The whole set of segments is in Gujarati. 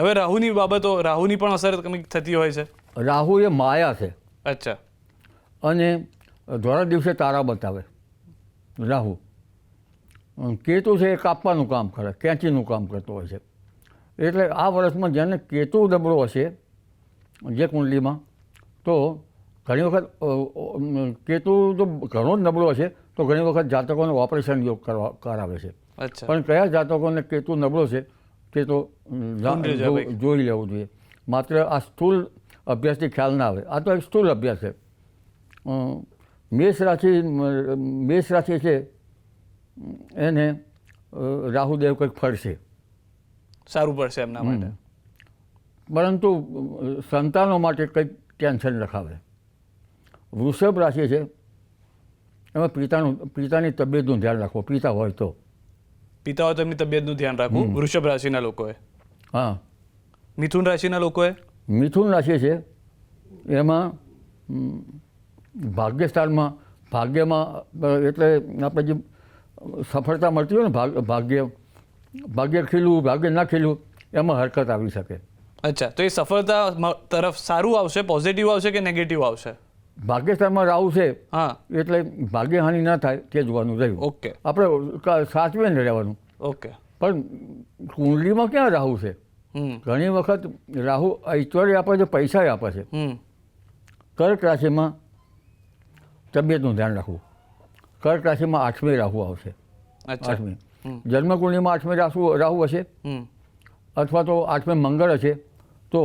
હવે રાહુની બાબતો, રાહુની પણ અસર કંઈક થતી હોય છે? રાહુ એ માયા છે. અચ્છા. અને ધોળા દિવસે તારા બતાવે રાહુ. કેતુ છે એ કાપવાનું કામ કરે, કેંચીનું કામ કરતો હોય છે. એટલે આ વર્ષમાં જેને કેતુ નબળો હશે જે કુંડલીમાં, તો ઘણી વખત કેતુ જો ઘણો જ નબળો હશે તો ઘણી વખત જાતકોને ઓપરેશન યોગ કરાવે છે. પણ કયા જાતકોને કેતુ નબળો છે તે તો જોઈ લેવું જોઈએ. માત્ર આ સ્થૂળ અભ્યાસથી ખ્યાલ ના આવે. આ તો એક સ્થૂળ અભ્યાસ છે. મેષ રાશિ છે એને રાહુદેવ કંઈક ફરશે, સારું પડશે એમના માટે, પરંતુ સંતાનો માટે કંઈક ટેન્શન રખાવે. વૃષભ રાશિ છે એમાં પિતાની તબિયતનું ધ્યાન રાખવું. પિતા હોય તો એમની તબિયતનું ધ્યાન રાખવું વૃષભ રાશિના લોકોએ. હા. મિથુન રાશિના લોકોએ? મિથુન રાશિ છે એમાં ભાગ્યમાં એટલે આપણે જે સફળતા મળતી હોય ને, ભાગ્ય ખીલવું, ભાગ્ય ના ખીલવું, એમાં હરકત આવી શકે. અચ્છા, તો એ સફળતા તરફ સારું આવશે, પોઝિટિવ આવશે કે નેગેટિવ આવશે? ભાગ્યસ્થાનમાં રાહુ છે, હા, એટલે ભાગ્યહાનિ ના થાય તે જોવાનું રહ્યું. ઓકે. આપણે સાચવીને રહેવાનું. ઓકે. પણ કુંડલીમાં ક્યાં રાહુ છે? ઘણી વખત રાહુ ઐશ્વર્ય આપે છે, પૈસા આપે છે. કર્ક રાશિમાં તબિયતનું ધ્યાન રાખવું. કર્ક રાશિમાં 8મી રાહુ આવશે. 8મી જન્મકુંડલીમાં 8મી રાહુ હશે, અથવા તો 8મી મંગળ હશે, તો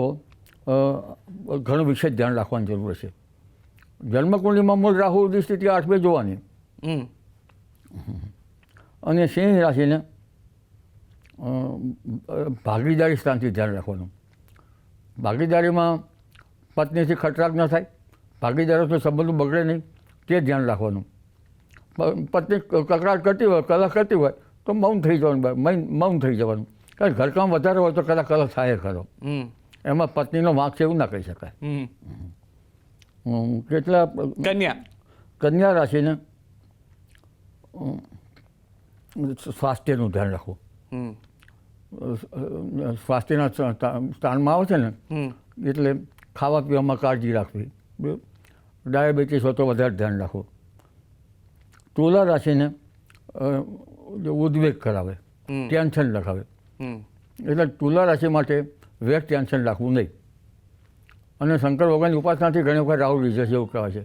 ઘણું વિશેષ ધ્યાન રાખવાની જરૂર છે. જન્મકુંડલીમાં મૂળ રાહુ સ્થિતિ 8મી જોવાની. અને સિંહ રાશિને ભાગીદારી સ્થાનથી ધ્યાન રાખવાનું. ભાગીદારીમાં પત્નીથી ખટરાક ન થાય, ભાગીદારોથી સંબંધો બગડે નહીં, તે ધ્યાન રાખવાનું. પત્ની કકડાટ કરતી હોય, કલહ કરતી હોય તો મૌન થઈ જવાનું. કારણ કે ઘરકામ વધારે હોય તો કલહ થાય ખરો. એમાં પત્નીનો વાંક છે એવું ના કહી શકાય. કેટલા કન્યા રાશિને સ્વાસ્થ્યનું ધ્યાન રાખવું. સ્વાસ્થ્યના સ્થાનમાં આવે છે ને, એટલે ખાવા પીવામાં કાળજી રાખવી. ડાયાબિટીસ હોય તો વધારે ધ્યાન રાખવું. તુલા રાશિને ઉદ્વેગ કરાવે, ટેન્શન લખાવે. એટલે તુલા રાશિ માટે વેટ ટેન્શન રાખવું નહીં. અને શંકર ભગવાનની ઉપાસનાથી ઘણી વખત રાહુ રીઝે છે એવું કહેવાય છે.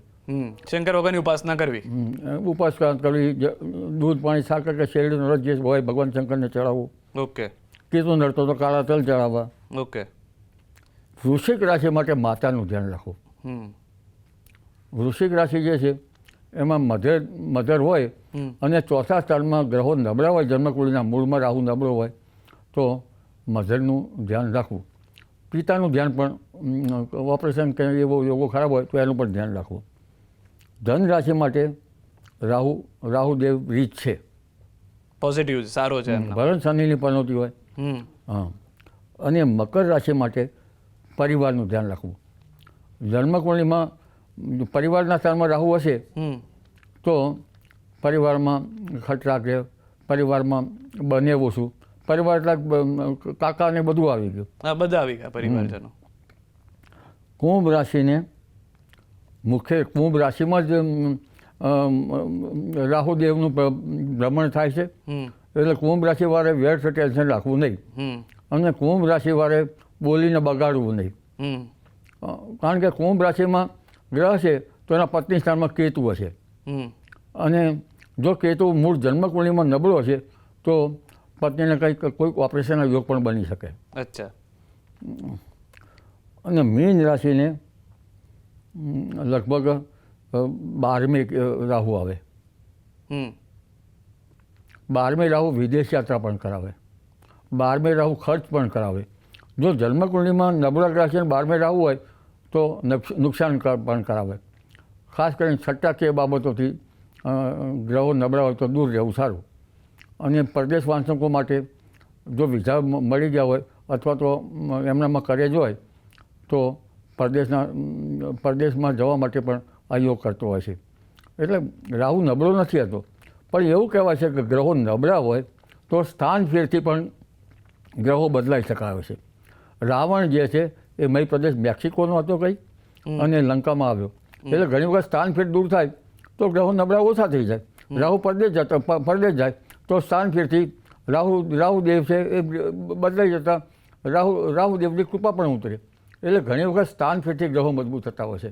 શંકર ભગવાનની ઉપાસના કરવી. ઉપાસના કરવી, દૂધ પાણી સાકર કે શેરડીનો રસ જે હોય ભગવાન શંકરને ચડાવવું. ઓકે. કીધું નડતો તો કાળા તલ ચડાવવા. ઓકે. વૃશ્ચિક રાશિ માટે માતાનું ધ્યાન રાખવું. વૃશ્ચિક રાશિ જે છે એમાં મધર હોય અને ચોથા સ્થાનમાં ગ્રહો નબળા હોય, જન્મકુંડલીના મૂળમાં રાહુ નબળો હોય તો મધરનું ધ્યાન રાખવું. પિતાનું ધ્યાન પણ, ઓપરેશન કે એવો યોગો ખરાબ હોય તો એનું પણ ધ્યાન રાખવું. ધન રાશિ માટે રાહુદેવ રીચ છે, પોઝિટિવ સારો છે. ભરણ શનિની પનોતી હોય. હા. અને મકર રાશિ માટે પરિવારનું ધ્યાન રાખવું. જન્મકુંડલીમાં પરિવારના સ્થાનમાં રાહુ હશે તો પરિવારમાં ખટરાક રહે, પરિવારમાં બને ઓછું, પરિવાર એટલે કાકાને બધું આવી ગયું. બધા આવી ગયા પરિવારજનો. કુંભ રાશિને કુંભ રાશિમાં જ રાહુદેવનું ભ્રમણ થાય છે, એટલે કુંભ રાશિવાળે વ્યર્થ ટેન્શન રાખવું નહીં. અને કુંભ રાશિવાળે બોલીને બગાડવું નહીં. કારણ કે કુંભ રાશિમાં ગ્રહ છે તો એના પત્ની સ્થાનમાં કેતુ હશે. અને જો કેતુ મૂળ જન્મકુંડલીમાં નબળો હશે તો પત્નીને કોઈ ઓપરેશનના યોગ પણ બની શકે. અચ્છા. અને મીન રાશિને લગભગ 12મી રાહુ આવે. 12મી રાહુ વિદેશ યાત્રા પણ કરાવે, 12મી રાહુ ખર્ચ પણ કરાવે. જો જન્મકુંડલીમાં નબળા ગ્રહ છે 12મી રાહુ હોય તો નુકસાન પણ કરાવે. ખાસ કરીને છઠ્ઠાકીય બાબતોથી ગ્રહો નબળા હોય તો દૂર રહેવું સારું. અને પરદેશ વાંચકો માટે જો વિઝા મળી ગયા હોય અથવા તો એમનામાં કરેજ હોય તો પરદેશમાં જવા માટે પણ આ યોગ કરતો હોય છે. એટલે રાહુ નબળો નથી હતો, પણ એવું કહેવાય છે કે ગ્રહો નબળા હોય તો સ્થાન ફેરથી પણ ગ્રહો બદલાઈ શકાય છે. રાવણ જે છે એ મય પ્રદેશ મેક્સિકોનો હતો કંઈ અને લંકામાં આવ્યો. એટલે ઘણી વખત સ્થાન ફેર દૂર થાય તો ગ્રહો નબળા ઓછા થઈ જાય. રાહુ પરદેશ જાય તો સ્થાન ફેરથી રાહુદેવ છે એ બદલાઈ જતા રાહુદેવની કૃપા પણ ઉતરે. એટલે ઘણી વખત સ્થાન ફેરથી ગ્રહો મજબૂત થતા હોય છે.